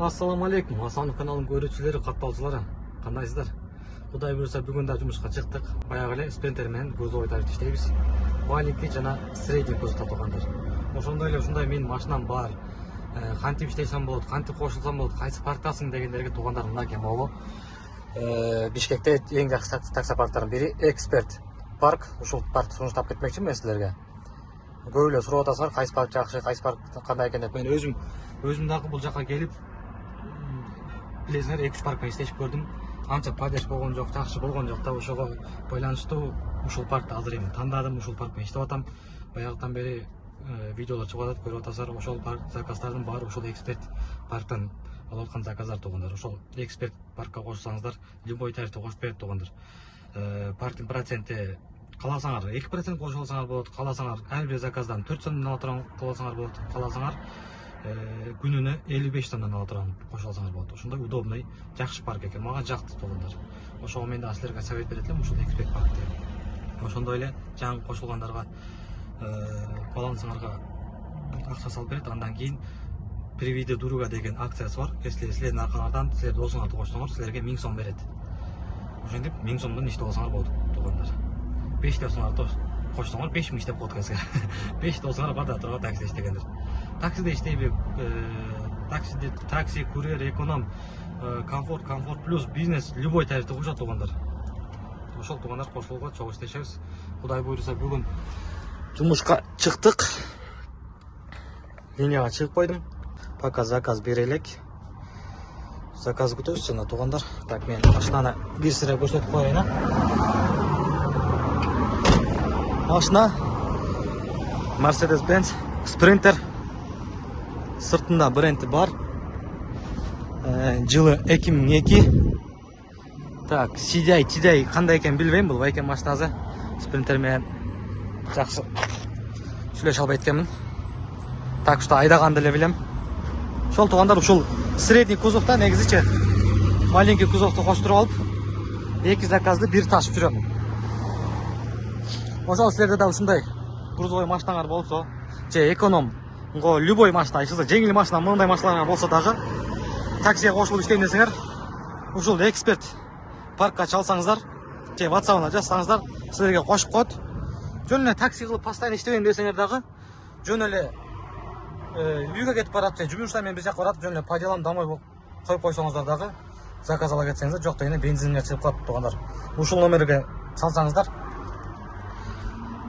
Ассаламу алейкум, Асанов каналының көрүүчүлөрү, катталуучулары, кандайсыздар? Кудай буюрса бүгүн да жумушка чыктык. Баягы эле спринтер менен грузовой тарифте иштейбиз. Маленький жана средний кузовто тургандар. Ошондой эле ушундай менин машинам бар. Кантип иштесем болот, кантип кошулсам болот, кайсы парктасың дегендерге туугандар мынакей могу. Бишкекте эң жакшы таксопарктардын бири Эксперт парк. Ушул паркты сунуштап кетмекчимин мен силерге. Көп эле сурап атасыңар, кайсы парк жакшы, кайсы парк кандай экен деп. Мен өзүм дагы бул жака келип билесиңер 2-3 парк менен иштешип көрдүм. Анча падеж болгон жок, жакшы болгон жок да. Ошого байланыштуу ушул паркты азыр эми тандадым, ушул парк менен иштеп атам. Баягыдан бери видеолор чыгып атат, көрүп атасыздар. Ошол парк заказдардын баары ушул Эксперт парктан алып аткан заказдар туугандар. Ошол Эксперт паркка кошсаңыздар, любой тарифте кошуп берет туугандар. Парктын проценти кааласаңар 2% кошуп алсаңар болот, кааласаңар ар бир заказдан 4 сомдон ала турган кылсаңар болот, кааласаңар күнүнө 55 сомдон ала турган кошуп алсаңар болот. Ошондой удобный, жакшы парк экен. Мага жакты туугандар. Ошого мен да силерге совет берет элем ушул Эксперт паркты. Ошондой эле жаңы кошулгандарга балансыңарга акча салып берет. Андан кийин привиде друга деген акциясы бар. Силердин аркаңардан силер досуңарды кошсоңор, силерге 1000 сом берет. Ошентип 1000 сомдон иштеп алсаңар болот туугандар. 5 досуңарды кошсоңор 5000 иштеп болот экен. 5 досуңар бар да турган таксиде иштегендер. Таксиде иштейби, такси, курьер, эконом, комфорт плюс, бизнес, любой тарифте кошот туугандар. Ошол туугандар кошулууга чогуу иштешебиз. Кудай буйруса бүгүн жумушка чыктык. Линияга чыгып койдум. Пока заказ бере элек. Заказ күтөбүз жана туугандар. Так, мен машинаны бир сыра көрсөтүп коеюн. Машина Mercedes-Benz Sprinter. Сыртында бренди бар. Жылы 2002. Так, сидяй кандай экен билбейм, бул байке машинасы. Sprinter менен жакшы сүйлөшө албай эткенмин. Так что айдаганды эле билем. Ошол туугандар ушул средний кузовто негизичи маленький кузовду коштуруп алып, эки заказды бир ташып жүрөм. Ошол силерде да ушундай грузовой машинаңар болсо, же эконом, любой машина, жеңил машина, мындай машиналар болсо дагы таксиге кошулуп иштейм десеңер, ушул Эксперт паркка чалсаңыздар, же WhatsApp-на жазсаңыздар, силерге кошуп коет. Жөн эле такси кылып постоянно иштебейм десеңер дагы, жөн эле үйгө кетип барат, же жумуштан менен бир жака барат, жөн эле по делам домой коюп койсоңуздар дагы заказ ала кетсеңиздер, жок дегенде бензинге чыгып калат туугандар. Ушул номерге салсаңыздар,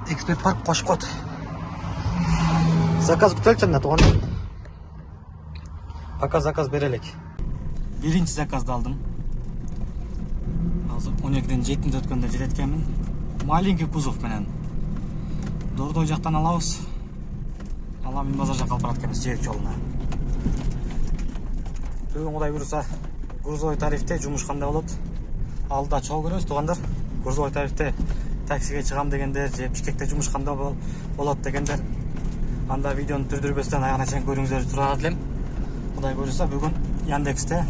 Эксперт парк кошуп коет. Заказ күтөлчү анда туугандар. Пока заказ бере элек. Биринчи заказды алдым. Азыр 12ден 7 өткөндө жетет экенмин. Маленький кузов менен Дордой жактан алабыз. Аламын базар жакка алып барат экенбиз, жээк жолуна. Бүгүн Кудай буйруса грузовой тарифте жумуш кандай болот? Алда чогуу көрөбүз туугандар. Грузовой тарифте таксиге чыгам дегендер, же Бишкекте жумуш кандай болот дегендер, анда видеону түрдүрбөстөн аягына чейин көрүүңүздөрдү сурап элем. Кудай буйруса бүгүн Яндексте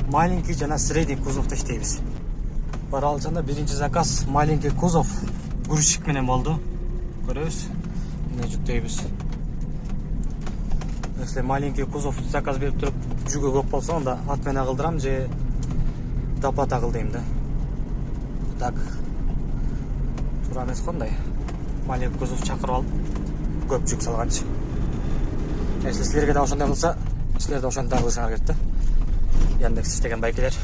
маленький жана средний кузовто иштейбиз. Баралычанда биринчи заказ маленький кузов грузчик менен болду. Көрөбүз. Мына жүктөйбүз. Если маленький кузов заказ берип туруп жүгө көп болсо, анда ат менен кылдырам же доплата кыл дейм да. Так. Туура эмес кандай? Маленький кузов чакырып алып көп жүк салганчы. Если силерге да ошондой кылса, силер да ошондой кылышыңар керек да. Яндекс иштеген байкелер.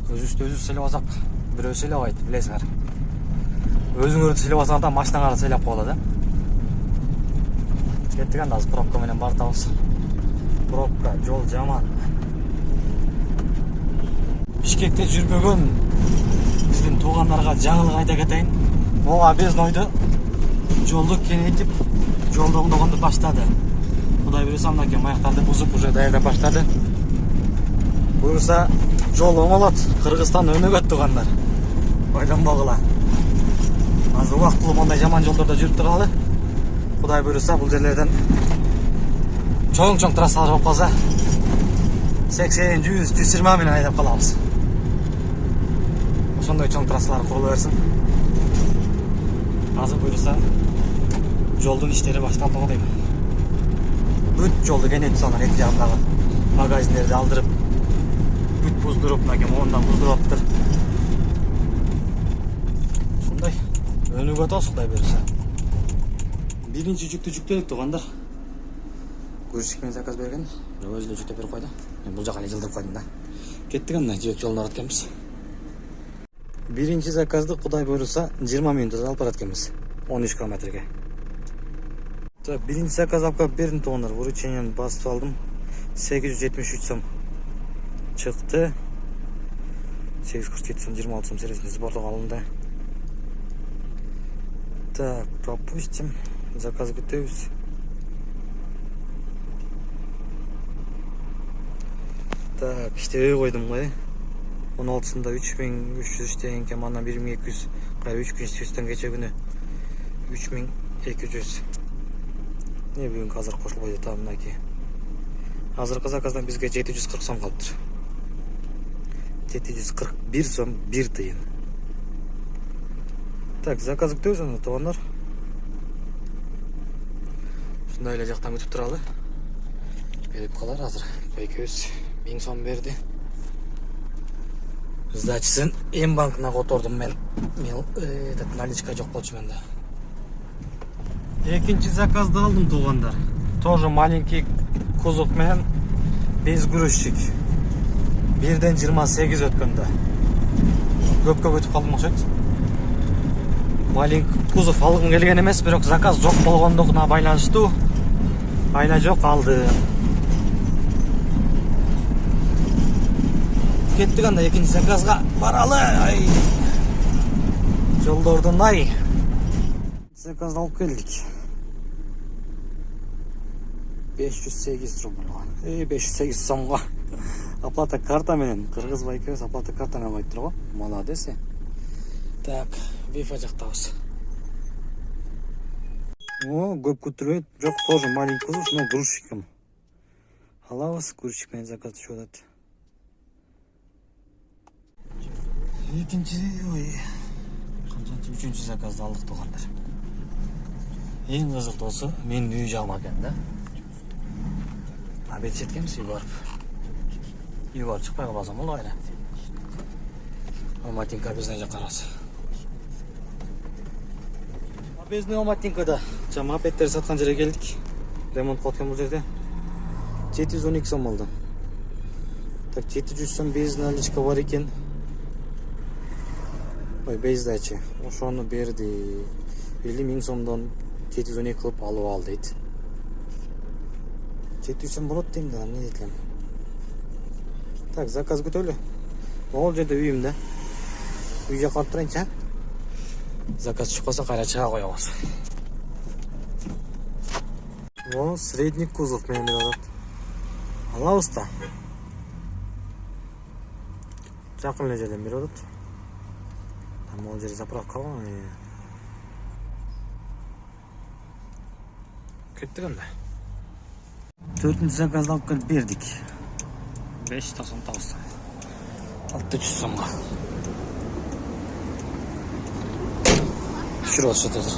Өзүбүздү сыйлап алсак, бирөө сыйлабайт, билесиңер. Өзүңөрдү сыйлап алсаңар да машинаңарды сыйлап коелу да. Кеттик анда азыр пробка менен бартабыз. Пробка, жол жаман. Бишкекте жүрбөгөн биздин туугандарга жаңылык айта кетейин. Могу объезднойду жолду кеңейтип, жолду оңдогонду баштады. Кудай буйруса мынакей маяктарды бузуп уже даярдап баштады. Буйруса жол оңолот, Кыргызстан өнөгөт туугандар. Ойлонбогула. Азыр убактылуу мондай жаман жолдордо жүрүп туралы. Кудай буйруса бул жерлерден чоң трассалар болуп калса 80, 100, 120 менен айдап калабыз. Ошондой чоң трассалар курулуп берсин. Азыр буйруса жолдун иштери башталды го дейм. бүт жолду кенет салган эки жагындагы магазиндерди алдырып бүт буздуруп, мынакей моундан буздуруп атыптыр. Ушундай өнүгүп атабыз Кудай буюрса. Биринчи жүктү жүктөдүк туугандар. Грузчикмен заказ берген. Өзү эле жүктөп берип койду. Мен бул жака эле жылдырып койдум да. Кеттик анда, жибек жолуна барат экенбиз. Биринчи заказды Кудай буюрса 20 минутта алып барат экенбиз. 13 километрге. Так, биринчи заказ алып келип бердим туугандар. Вручениени басып алдым. 873 сом чыкты. 847 сом, 26 сом сервисный сбордо алынды. Так, пропустим. Заказ күтөбүз. Так, иштебей койдум го. 16-сында 3300 деген экен, андан 1200, кайра 3200 кече күнү 3200. Не бүгүн азыр кошулбойт та мынакей. Азыркы заказдан бизге 740 сом калыптыр. 741 сом 1 тыйын. Так, заказ күтөбүз анда туугандар. Ушундай эле жактан күтүп туралы. Келип калар азыр. Экөөбүз 1000 сом берди. Сдачасын М банкына котордум мен. Наличка жок болчу менде. Экинчи заказды алдым туугандар. Тоже маленький кузов менен без грузчик. 1ден 28 өткөндө. Көпкө өтүп калдым окшойт. Маленький кузов алгым келген эмес, бирок заказ жок болгондугуна байланыштуу. Айна жок алды. Кеттик анда экинчи заказга баралы. Ай. Жолдордун ай. Заказды алып келдик. 508 рубль. 508 сомго. Оплата карта менен. Кыргыз байкебиз оплата карта менен коюптур го. Молодец. Так, вифа жактабыз. О, көп күтүлөт. Жок, тоже маленький кузов, но грузчиком. Алабыз, грузчик менен заказ түшүп атат. Үчүнчү заказды алдык туугандар. Эң кызыктуусу менин үй жагыма экен да. Обед жеткенбиз үйгө барып. Үйгө барып чыкпай калбасам болот айла. Алматинка биздин жакка карабыз. Биздин Алматинкада мопеддерди саткан жерге келдик. Ремонт кылып аткан бул жерде. 712 сом болду. Так, 700 сом без наличка бар экен. Ой, без сдачи. Ошону берди. 1000 сомдон 712 кылып алып ал дейт. 700 сом болот дейм да, эмне дейт элем. Так, заказ күтөлү. Могул жерде үйүм да. Үй жакка барып турайынчы, а? Заказ түшүп калса кайра чыга коебуз. О, средний кузов менен берип атат. Алабыз да. Жакын эле жерден берип атат. Могул жерде заправка го. Кеттик анда. 4-нчү заказды алып келип бердик. 599 сом. 600 сомго. Түшүрүп атышат азыр.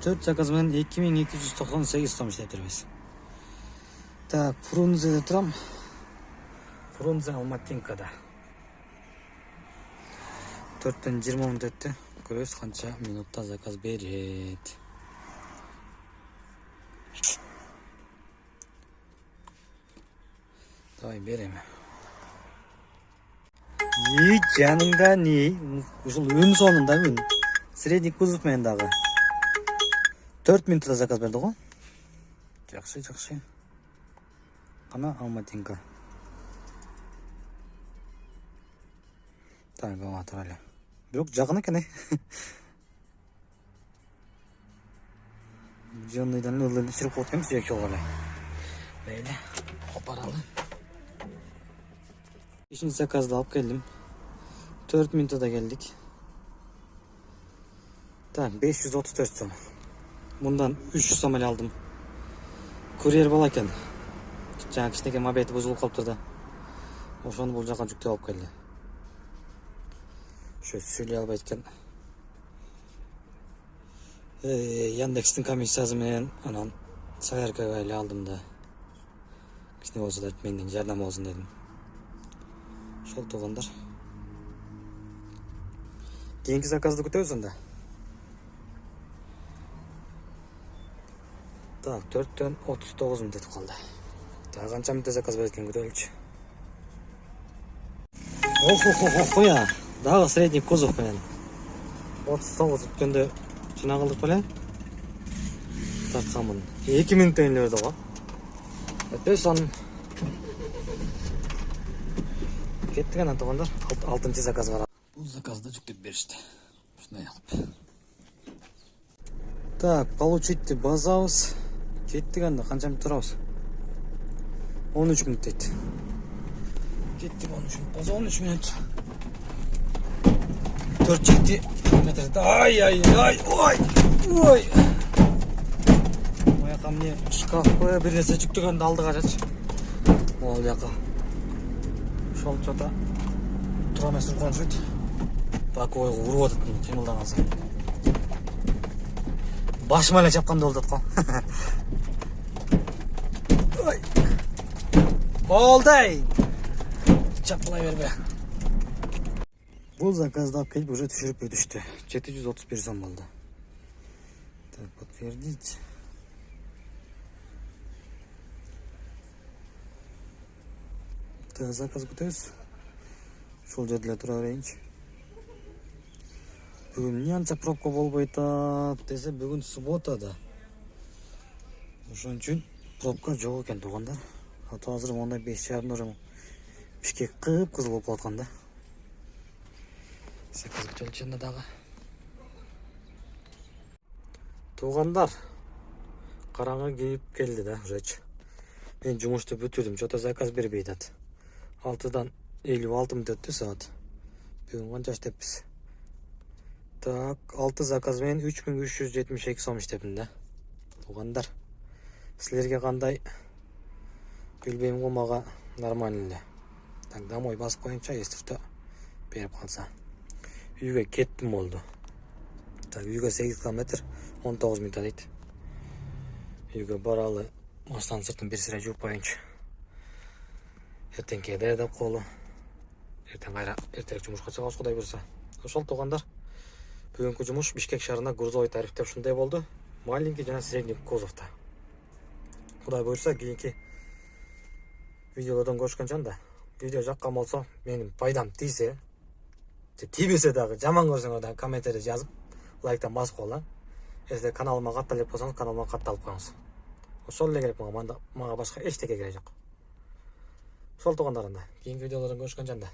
4 заказ менен 2298 сом иштетирбиз. Так, Фрунзеде турам. Фрунзе Алматинкада. 4-тен 20 минут өттү. Көрөбүз канча минутта заказ берет. Давай берем. И жаныңда не? Ушул үн сонунда үн. Средний кузов менен дагы. 4 минутта заказ берди го. Жакшы, жакшы. Кана Алматинка. Так, бала туралы. Бирок жакын экен. Жөнөйдөн ылдый түшүрүп коюпкенбиз жек жолго эле. Мейли, копаралы. 5-нчи заказды алып келдим. 4 минутта келдик. Так, 534 сом. Мындан 300 сом эле алдым. Курьер бала экен. Жаңа кичинекей мобети бузулуп калыптыр да. Ошону бул жака жүктөп алып келди. Ошо сүйлөй албайт экен. Яндекстин комиссиясы менен анан Sayarkaga эле алдым да. Кичине болсо да менден жардам болсун дедим. Ошол туугандар. Кийинки заказды күтөбүз анда. Так, 4-төн 39 мүнөт калды. Так, канча мүнөттө заказ берет экен күтөлүчү. Коя. Дагы средний кузов менен. 39 өткөндө жинагылдык беле? Тартканмын. 2 мүнөттөн эле берди го. Өтөс анын кеттик анан туугандар. 6-чы заказ бар. Бул заказды жүктөп беришти. Ушундай кылып. Так, получить базабыз. Кеттик анда, канча мүнөт турабыз? 13 мүнөт дейт. Кеттик 13 мүнөт. База 13 мүнөт. 4-7 километр. Ай. Ой. Моя ко мне шкаф бир нерсе жүктөгөндү алдыга жач. Могул жака. Ошол чота тура эмес турган Бакойго уруп атат кыймылдаган сайын. Башыма эле чапкандай болуп атат го. Ой. Болду. Чапкылай бербе. Бул заказды алып келип уже түшүрүп өтүштү. 731 сом болду. Так, подтвердить. Так, заказ күтөбүз. Ушул жерде эле тура берейинчи. Бүгүн эмне анча пробка болбойт десе, бүгүн суббота да. Ошон үчүн пробка жок экен туугандар. Ата азыр мондай 5:30 уже Бишкек кып-кызыл болуп калган да. Заказ күтөлчү анда дагы. Туугандар, караңгы кийип келди да ужечи. Мен жумушту бүтүрдүм, чото заказ бербей атат. 6-дан 56 мүнөт өттү саат. Бүгүн канча иштеппиз? Так, 6 заказ менен 3372 сом иштепмин да. Туугандар, силерге кандай? Билбейм го, мага нормально эле. Так, домой басып коюнча, если что берип калса. Үйгө кеттим болду. Так, үйгө 8 километр 19 мүнөт дейт. Үйгө баралы аштан сыртын бир сире жууп коюнчу. Эртеңке даярдап коелу. Эртең кайра эртек жумушка чыгабыз Кудай буйрса. Ошол туугандар, бүгүнкү жумуш Бишкек шаарында грузовой тарифтеп ушундай болду. Маленький жана средний кузовто. Кудай буйрса кийинки видеолордон көрүшкөнчө анда. Видео жаккан болсо, менин пайдам тийсе, тийбесе дагы жаман көрсөңөр да комментарий жазып, лайктан басып коелу. Если каналыма каттал деп болсоңуз, каналыма катталып коюңуз. Ошол эле керек мага башка эчтеке керек жок. Ошол туугандар анда. Кийинки видеолордон көрүшкөнчө анда.